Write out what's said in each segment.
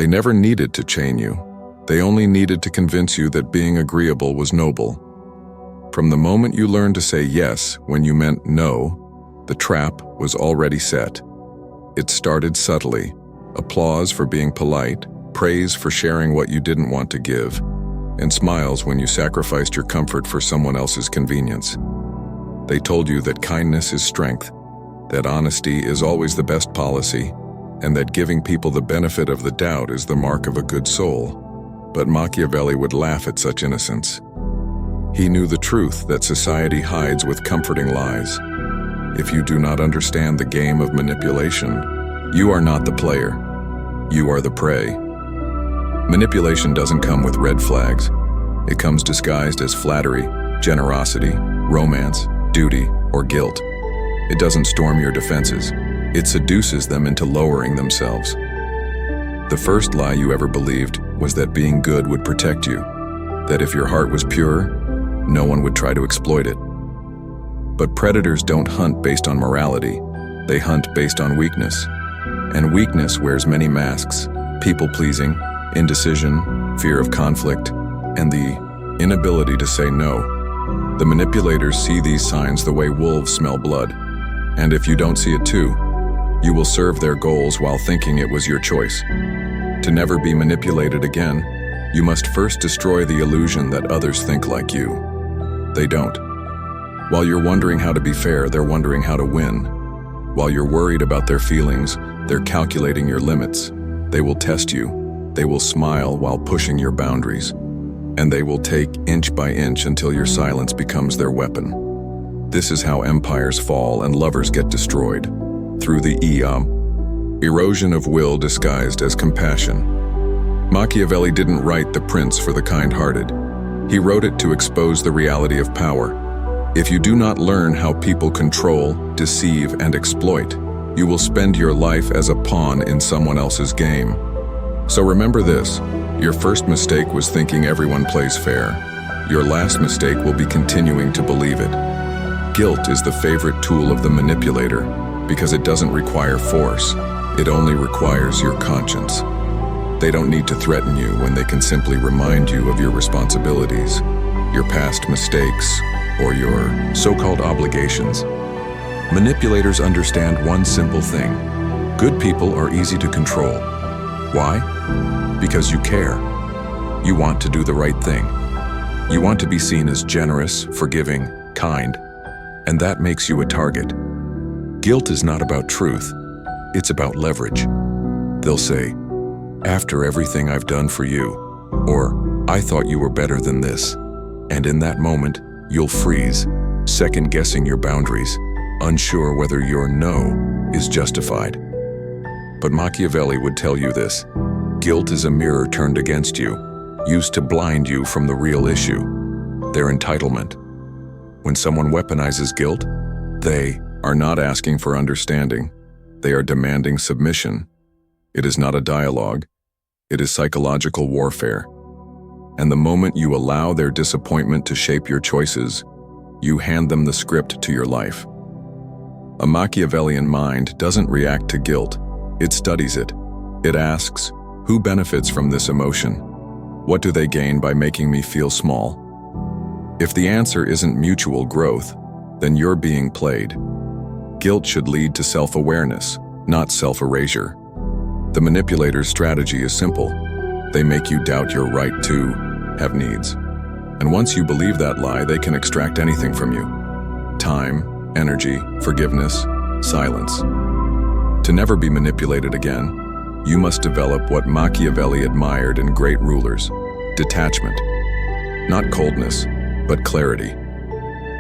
They never needed to chain you. They only needed to convince you that being agreeable was noble. From the moment you learned to say yes when you meant no, the trap was already set. It started subtly: applause for being polite, praise for sharing what you didn't want to give, and smiles when you sacrificed your comfort for someone else's convenience. They told you that kindness is strength, that honesty is always the best policy, and that giving people the benefit of the doubt is the mark of a good soul. But Machiavelli would laugh at such innocence. He knew the truth that society hides with comforting lies. If you do not understand the game of manipulation, you are not the player. You are the prey. Manipulation doesn't come with red flags. It comes disguised as flattery, generosity, romance, duty, or guilt. It doesn't storm your defenses. It seduces them into lowering themselves. The first lie you ever believed was that being good would protect you, that if your heart was pure, no one would try to exploit it. But predators don't hunt based on morality. They hunt based on weakness. And weakness wears many masks: people-pleasing, indecision, fear of conflict, and the inability to say no. The manipulators see these signs the way wolves smell blood. And if you don't see it too, you will serve their goals while thinking it was your choice. To never be manipulated again, you must first destroy the illusion that others think like you. They don't. While you're wondering how to be fair, they're wondering how to win. While you're worried about their feelings, they're calculating your limits. They will test you. They will smile while pushing your boundaries. And they will take inch by inch until your silence becomes their weapon. This is how empires fall and lovers get destroyed. Through the erosion of will disguised as compassion. Machiavelli didn't write The Prince for the kind-hearted. He wrote it to expose the reality of power. If you do not learn how people control, deceive, and exploit, you will spend your life as a pawn in someone else's game. So remember this: your first mistake was thinking everyone plays fair. Your last mistake will be continuing to believe it. Guilt is the favorite tool of the manipulator because it doesn't require force. It only requires your conscience. They don't need to threaten you when they can simply remind you of your responsibilities, your past mistakes, or your so-called obligations. Manipulators understand one simple thing: good people are easy to control. Why? Because you care. You want to do the right thing. You want to be seen as generous, forgiving, kind, and that makes you a target. Guilt is not about truth. It's about leverage. They'll say, "After everything I've done for you," or "I thought you were better than this." And in that moment, you'll freeze, second-guessing your boundaries, unsure whether your no is justified. But Machiavelli would tell you this: guilt is a mirror turned against you, used to blind you from the real issue, their entitlement. When someone weaponizes guilt, they are not asking for understanding. They are demanding submission. It is not a dialogue. It is psychological warfare. And the moment you allow their disappointment to shape your choices, you hand them the script to your life. A Machiavellian mind doesn't react to guilt. It studies it. It asks, who benefits from this emotion? What do they gain by making me feel small? If the answer isn't mutual growth, then you're being played. Guilt should lead to self-awareness, not self-erasure. The manipulator's strategy is simple. They make you doubt your right to have needs. And once you believe that lie, they can extract anything from you: time, energy, forgiveness, silence. To never be manipulated again, you must develop what Machiavelli admired in great rulers: detachment. Not coldness, but clarity.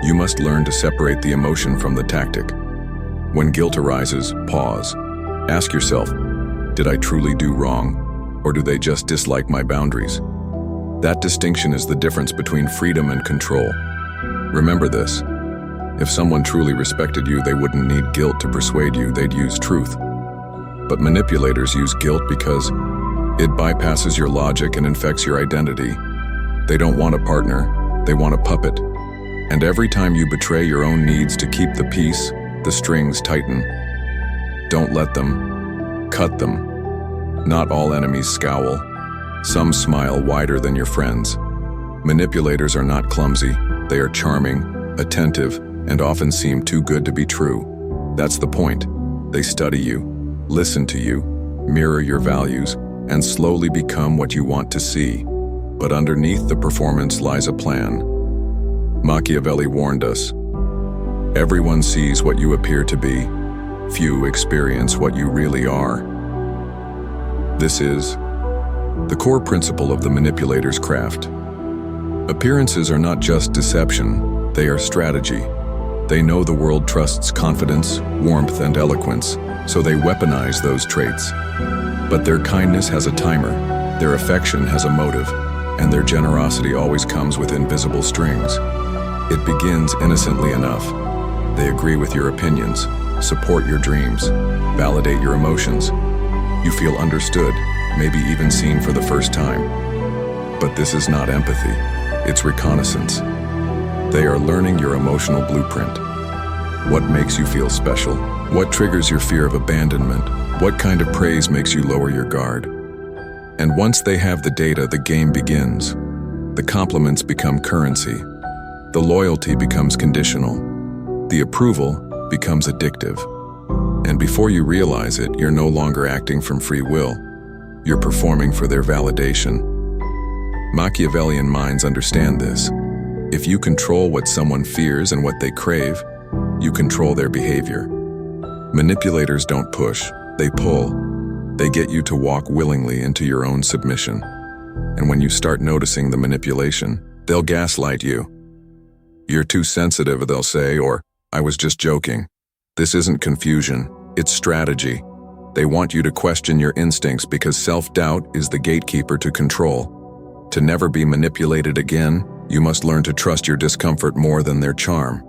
You must learn to separate the emotion from the tactic. When guilt arises, pause. Ask yourself, did I truly do wrong, or do they just dislike my boundaries? That distinction is the difference between freedom and control. Remember this: if someone truly respected you, they wouldn't need guilt to persuade you, they'd use truth. But manipulators use guilt because it bypasses your logic and infects your identity. They don't want a partner, they want a puppet. And every time you betray your own needs to keep the peace, the strings tighten. Don't let them. Cut them. Not all enemies scowl. Some smile wider than your friends. Manipulators are not clumsy. They are charming, attentive, and often seem too good to be true. That's the point. They study you, listen to you, mirror your values, and slowly become what you want to see. But underneath the performance lies a plan. Machiavelli warned us. Everyone sees what you appear to be. Few experience what you really are. This is the core principle of the manipulator's craft. Appearances are not just deception, they are strategy. They know the world trusts confidence, warmth, and eloquence, so they weaponize those traits. But their kindness has a timer, their affection has a motive, and their generosity always comes with invisible strings. It begins innocently enough. They agree with your opinions, support your dreams, validate your emotions. You feel understood, maybe even seen for the first time. But this is not empathy, it's reconnaissance. They are learning your emotional blueprint. What makes you feel special? What triggers your fear of abandonment? What kind of praise makes you lower your guard? And once they have the data, the game begins. The compliments become currency. The loyalty becomes conditional. The approval becomes addictive. And before you realize it, you're no longer acting from free will. You're performing for their validation. Machiavellian minds understand this. If you control what someone fears and what they crave, you control their behavior. Manipulators don't push, they pull. They get you to walk willingly into your own submission. And when you start noticing the manipulation, they'll gaslight you. You're too sensitive, they'll say, or I was just joking. This isn't confusion, it's strategy. They want you to question your instincts because self-doubt is the gatekeeper to control. To never be manipulated again, you must learn to trust your discomfort more than their charm.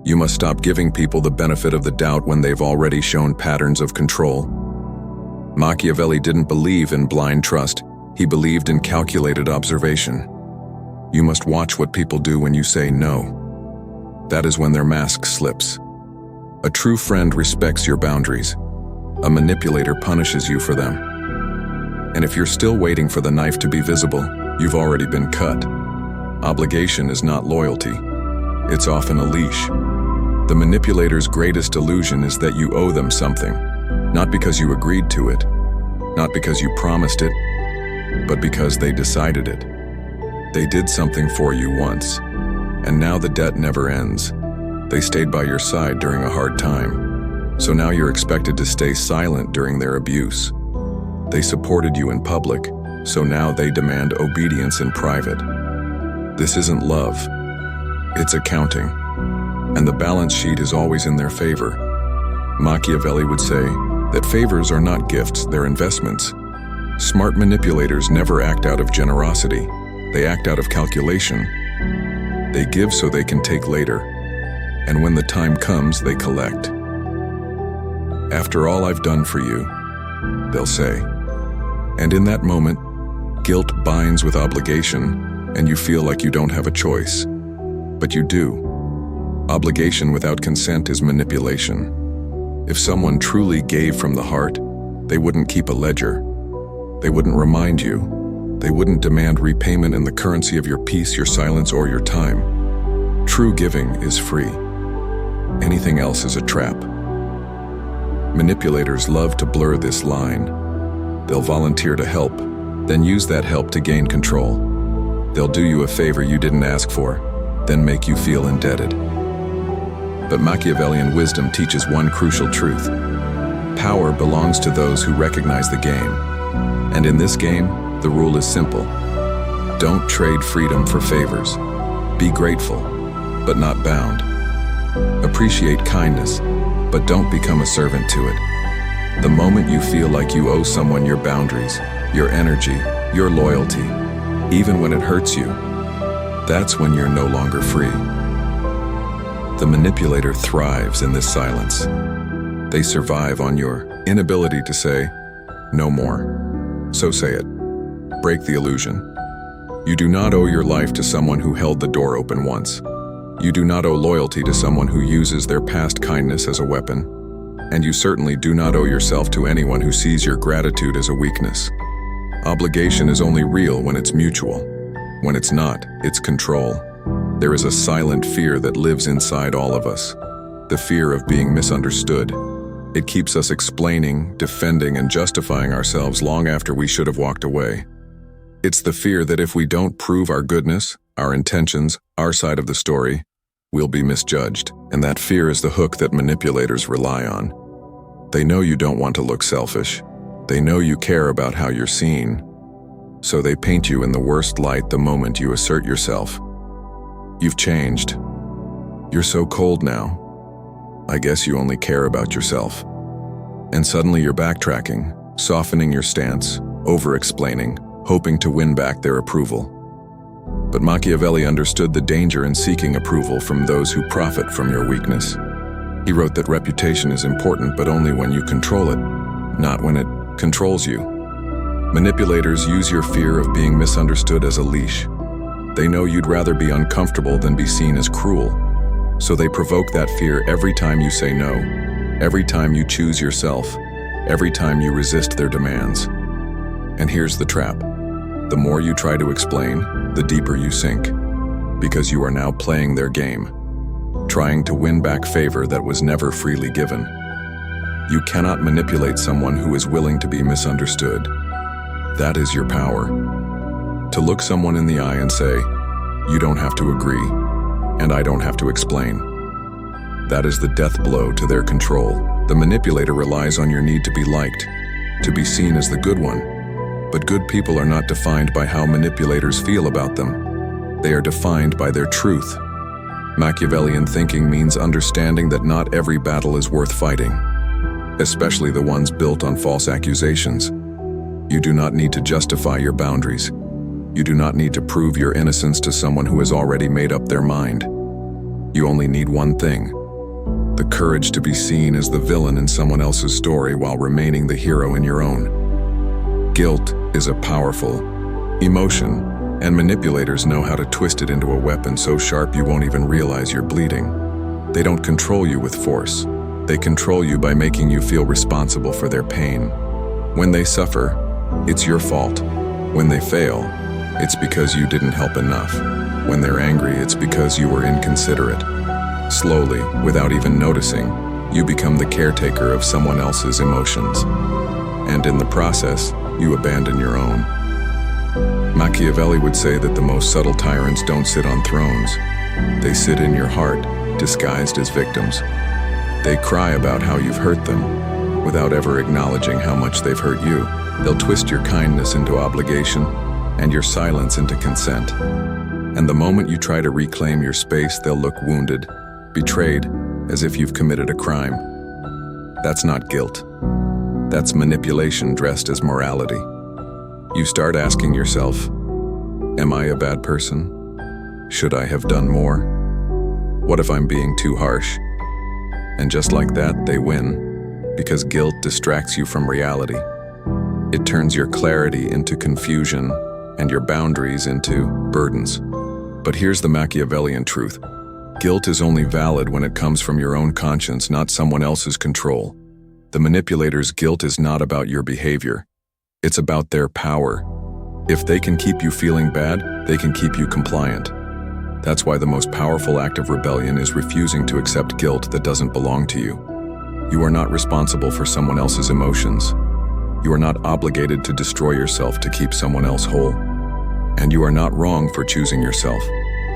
You must stop giving people the benefit of the doubt when they've already shown patterns of control. Machiavelli didn't believe in blind trust, he believed in calculated observation. You must watch what people do when you say no. That is when their mask slips. A true friend respects your boundaries. A manipulator punishes you for them. And if you're still waiting for the knife to be visible, you've already been cut. Obligation is not loyalty. It's often a leash. The manipulator's greatest illusion is that you owe them something, not because you agreed to it, not because you promised it, but because they decided it. They did something for you once, and now the debt never ends. They stayed by your side during a hard time, so now you're expected to stay silent during their abuse. They supported you in public, so now they demand obedience in private. This isn't love, it's accounting, and the balance sheet is always in their favor. Machiavelli would say that favors are not gifts, they're investments. Smart manipulators never act out of generosity, they act out of calculation. They give so they can take later, and when the time comes, they collect. After all I've done for you, they'll say. And in that moment, guilt binds with obligation, and you feel like you don't have a choice. But you do. Obligation without consent is manipulation. If someone truly gave from the heart, they wouldn't keep a ledger. They wouldn't remind you. They wouldn't demand repayment in the currency of your peace, your silence, or your time. True giving is free. Anything else is a trap. Manipulators love to blur this line. They'll volunteer to help, then use that help to gain control. They'll do you a favor you didn't ask for, then make you feel indebted. But Machiavellian wisdom teaches one crucial truth. Power belongs to those who recognize the game. And in this game, the rule is simple. Don't trade freedom for favors. Be grateful, but not bound. Appreciate kindness, but don't become a servant to it. The moment you feel like you owe someone your boundaries, your energy, your loyalty, even when it hurts you, that's when you're no longer free. The manipulator thrives in this silence. They survive on your inability to say, no more. So say it. Break the illusion. You do not owe your life to someone who held the door open once. You do not owe loyalty to someone who uses their past kindness as a weapon. And you certainly do not owe yourself to anyone who sees your gratitude as a weakness. Obligation is only real when it's mutual. When it's not, it's control. There is a silent fear that lives inside all of us. The fear of being misunderstood. It keeps us explaining, defending, and justifying ourselves long after we should have walked away. It's the fear that if we don't prove our goodness, our intentions, our side of the story, we'll be misjudged. And that fear is the hook that manipulators rely on. They know you don't want to look selfish. They know you care about how you're seen. So they paint you in the worst light the moment you assert yourself. You've changed. You're so cold now. I guess you only care about yourself. And suddenly you're backtracking, softening your stance, over-explaining, hoping to win back their approval. But Machiavelli understood the danger in seeking approval from those who profit from your weakness. He wrote that reputation is important, but only when you control it, not when it controls you. Manipulators use your fear of being misunderstood as a leash. They know you'd rather be uncomfortable than be seen as cruel. So they provoke that fear every time you say no, every time you choose yourself, every time you resist their demands. And here's the trap. The more you try to explain, the deeper you sink, because you are now playing their game, trying to win back favor that was never freely given. You cannot manipulate someone who is willing to be misunderstood. That is your power. To look someone in the eye and say, "You don't have to agree, and I don't have to explain." That is the death blow to their control. The manipulator relies on your need to be liked, to be seen as the good one. But good people are not defined by how manipulators feel about them. They are defined by their truth. Machiavellian thinking means understanding that not every battle is worth fighting, especially the ones built on false accusations. You do not need to justify your boundaries. You do not need to prove your innocence to someone who has already made up their mind. You only need one thing: the courage to be seen as the villain in someone else's story while remaining the hero in your own. Guilt is a powerful emotion, and manipulators know how to twist it into a weapon so sharp you won't even realize you're bleeding. They don't control you with force. They control you by making you feel responsible for their pain. When they suffer, it's your fault. When they fail, it's because you didn't help enough. When they're angry, it's because you were inconsiderate. Slowly, without even noticing, you become the caretaker of someone else's emotions. And in the process, you abandon your own. Machiavelli would say that the most subtle tyrants don't sit on thrones. They sit in your heart, disguised as victims. They cry about how you've hurt them, without ever acknowledging how much they've hurt you. They'll twist your kindness into obligation, and your silence into consent. And the moment you try to reclaim your space, they'll look wounded, betrayed, as if you've committed a crime. That's not guilt. That's manipulation dressed as morality. You start asking yourself, am I a bad person? Should I have done more? What if I'm being too harsh? And just like that, they win, because guilt distracts you from reality. It turns your clarity into confusion and your boundaries into burdens. But here's the Machiavellian truth. Guilt is only valid when it comes from your own conscience, not someone else's control. The manipulator's guilt is not about your behavior. It's about their power. If they can keep you feeling bad, they can keep you compliant. That's why the most powerful act of rebellion is refusing to accept guilt that doesn't belong to you. You are not responsible for someone else's emotions. You are not obligated to destroy yourself to keep someone else whole. And you are not wrong for choosing yourself.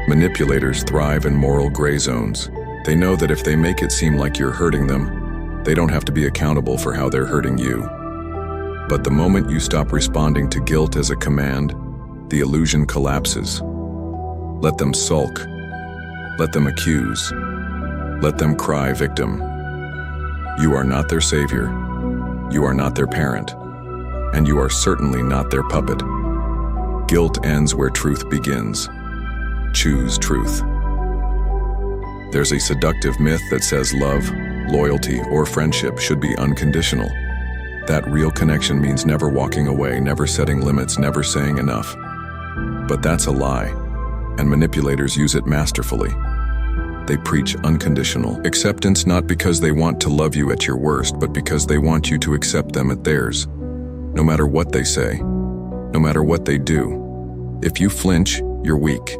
Manipulators thrive in moral gray zones. They know that if they make it seem like you're hurting them, they don't have to be accountable for how they're hurting you. But the moment you stop responding to guilt as a command, the illusion collapses. Let them sulk. Let them accuse. Let them cry victim. You are not their savior. You are not their parent. And you are certainly not their puppet. Guilt ends where truth begins. Choose truth. There's a seductive myth that says love, loyalty, or friendship should be unconditional. That real connection means never walking away, never setting limits, never saying enough. But that's a lie, and manipulators use it masterfully. They preach unconditional acceptance not because they want to love you at your worst, but because they want you to accept them at theirs. No matter what they say, no matter what they do. If you flinch, you're weak.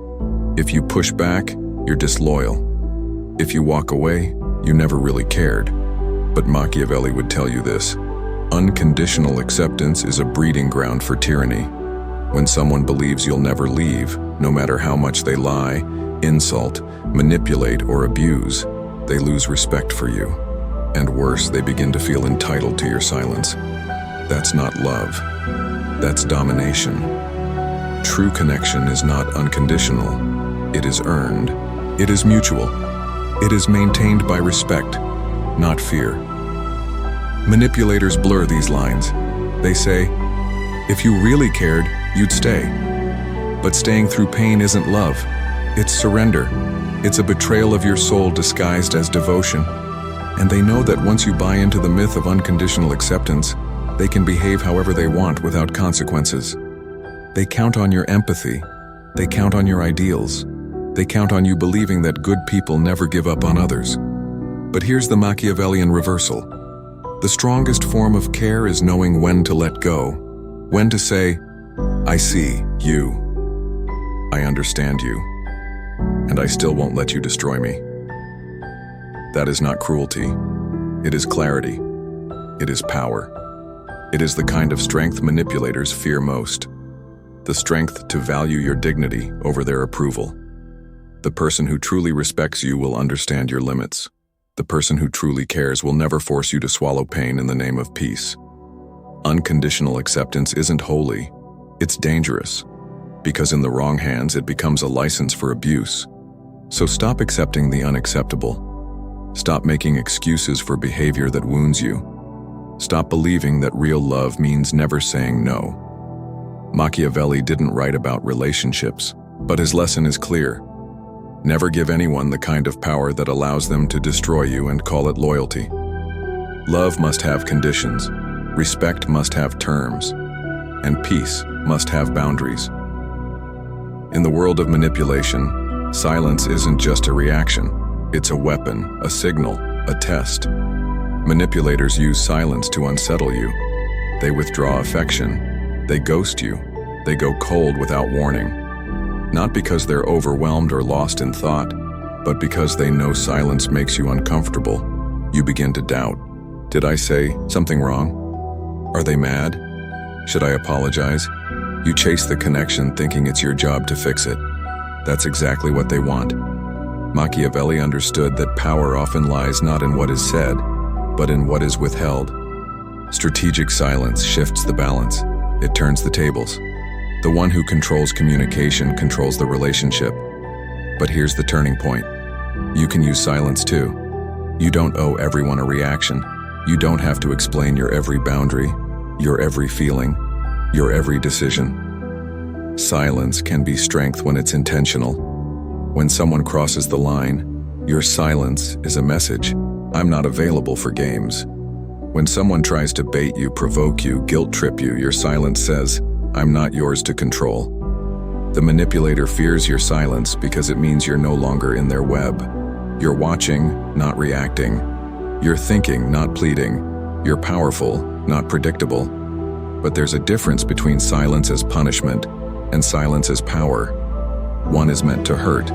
If you push back, you're disloyal. If you walk away, you never really cared. But Machiavelli would tell you this: unconditional acceptance is a breeding ground for tyranny. When someone believes you'll never leave, no matter how much they lie, insult, manipulate, or abuse, they lose respect for you. And worse, they begin to feel entitled to your silence. That's not love. That's domination. True connection is not unconditional. It is earned. It is mutual. It is maintained by respect, not fear. Manipulators blur these lines. They say, if you really cared, you'd stay. But staying through pain isn't love. It's surrender. It's a betrayal of your soul disguised as devotion. And they know that once you buy into the myth of unconditional acceptance, they can behave however they want without consequences. They count on your empathy. They count on your ideals. They count on you believing that good people never give up on others. But here's the Machiavellian reversal. The strongest form of care is knowing when to let go. When to say, I see you. I understand you. And I still won't let you destroy me. That is not cruelty. It is clarity. It is power. It is the kind of strength manipulators fear most. The strength to value your dignity over their approval. The person who truly respects you will understand your limits. The person who truly cares will never force you to swallow pain in the name of peace. Unconditional acceptance isn't holy. It's dangerous. Because in the wrong hands, it becomes a license for abuse. So stop accepting the unacceptable. Stop making excuses for behavior that wounds you. Stop believing that real love means never saying no. Machiavelli didn't write about relationships, but his lesson is clear. Never give anyone the kind of power that allows them to destroy you and call it loyalty. Love must have conditions, respect must have terms, and peace must have boundaries. In the world of manipulation, silence isn't just a reaction. It's a weapon, a signal, a test. Manipulators use silence to unsettle you. They withdraw affection. They ghost you. They go cold without warning. Not because they're overwhelmed or lost in thought, but because they know silence makes you uncomfortable. You begin to doubt. Did I say something wrong? Are they mad? Should I apologize? You chase the connection thinking it's your job to fix it. That's exactly what they want. Machiavelli understood that power often lies not in what is said, but in what is withheld. Strategic silence shifts the balance. It turns the tables. The one who controls communication controls the relationship. But here's the turning point. You can use silence too. You don't owe everyone a reaction. You don't have to explain your every boundary, your every feeling, your every decision. Silence can be strength when it's intentional. When someone crosses the line, your silence is a message. I'm not available for games. When someone tries to bait you, provoke you, guilt-trip you, your silence says, I'm not yours to control. The manipulator fears your silence because it means you're no longer in their web. You're watching, not reacting. You're thinking, not pleading. You're powerful, not predictable. But there's a difference between silence as punishment and silence as power. One is meant to hurt.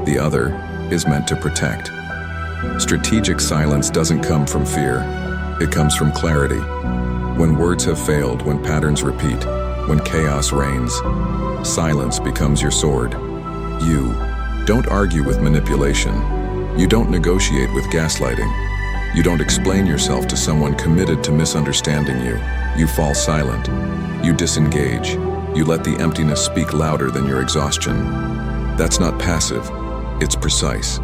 The other is meant to protect. Strategic silence doesn't come from fear. It comes from clarity. When words have failed, when patterns repeat, when chaos reigns, silence becomes your sword. You don't argue with manipulation. You don't negotiate with gaslighting. You don't explain yourself to someone committed to misunderstanding you. You fall silent. You disengage. You let the emptiness speak louder than your exhaustion. That's not passive. It's precise.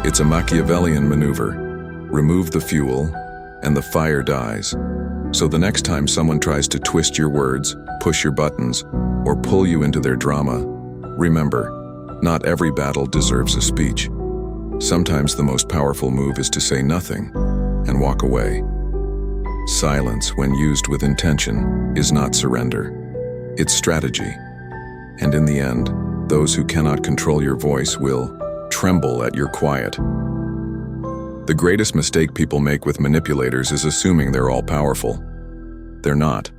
It's a Machiavellian maneuver. Remove the fuel, and the fire dies. So the next time someone tries to twist your words, push your buttons, or pull you into their drama, remember, not every battle deserves a speech. Sometimes the most powerful move is to say nothing and walk away. Silence, when used with intention, is not surrender. It's strategy. And in the end, those who cannot control your voice will tremble at your quiet. The greatest mistake people make with manipulators is assuming they're all-powerful. They're not.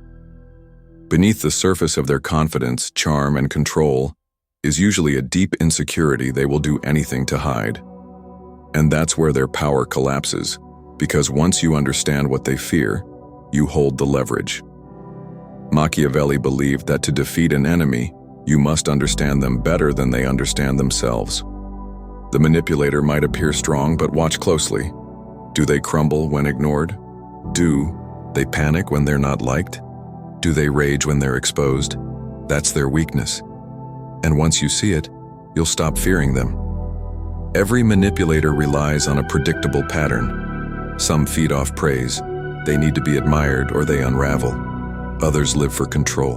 Beneath the surface of their confidence, charm, and control is usually a deep insecurity they will do anything to hide. And that's where their power collapses, because once you understand what they fear, you hold the leverage. Machiavelli believed that to defeat an enemy, you must understand them better than they understand themselves. The manipulator might appear strong, but watch closely. Do they crumble when ignored? Do they panic when they're not liked? Do they rage when they're exposed? That's their weakness. And once you see it, you'll stop fearing them. Every manipulator relies on a predictable pattern. Some feed off praise. They need to be admired or they unravel. Others live for control.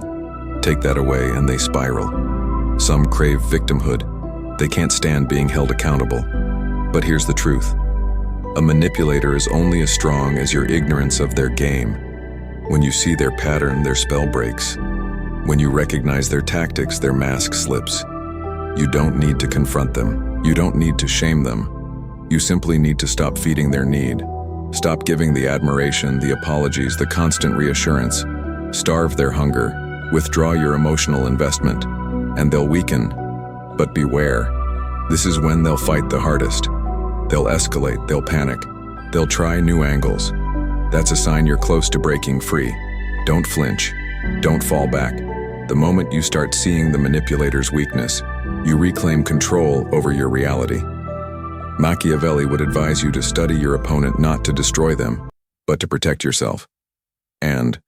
Take that away and they spiral. Some crave victimhood. They can't stand being held accountable. But here's the truth. A manipulator is only as strong as your ignorance of their game. When you see their pattern, their spell breaks. When you recognize their tactics, their mask slips. You don't need to confront them. You don't need to shame them. You simply need to stop feeding their need. Stop giving the admiration, the apologies, the constant reassurance. Starve their hunger. Withdraw your emotional investment. And they'll weaken. But beware. This is when they'll fight the hardest. They'll escalate, they'll panic. They'll try new angles. That's a sign you're close to breaking free. Don't flinch. Don't fall back. The moment you start seeing the manipulator's weakness, you reclaim control over your reality. Machiavelli would advise you to study your opponent not to destroy them, but to protect yourself. And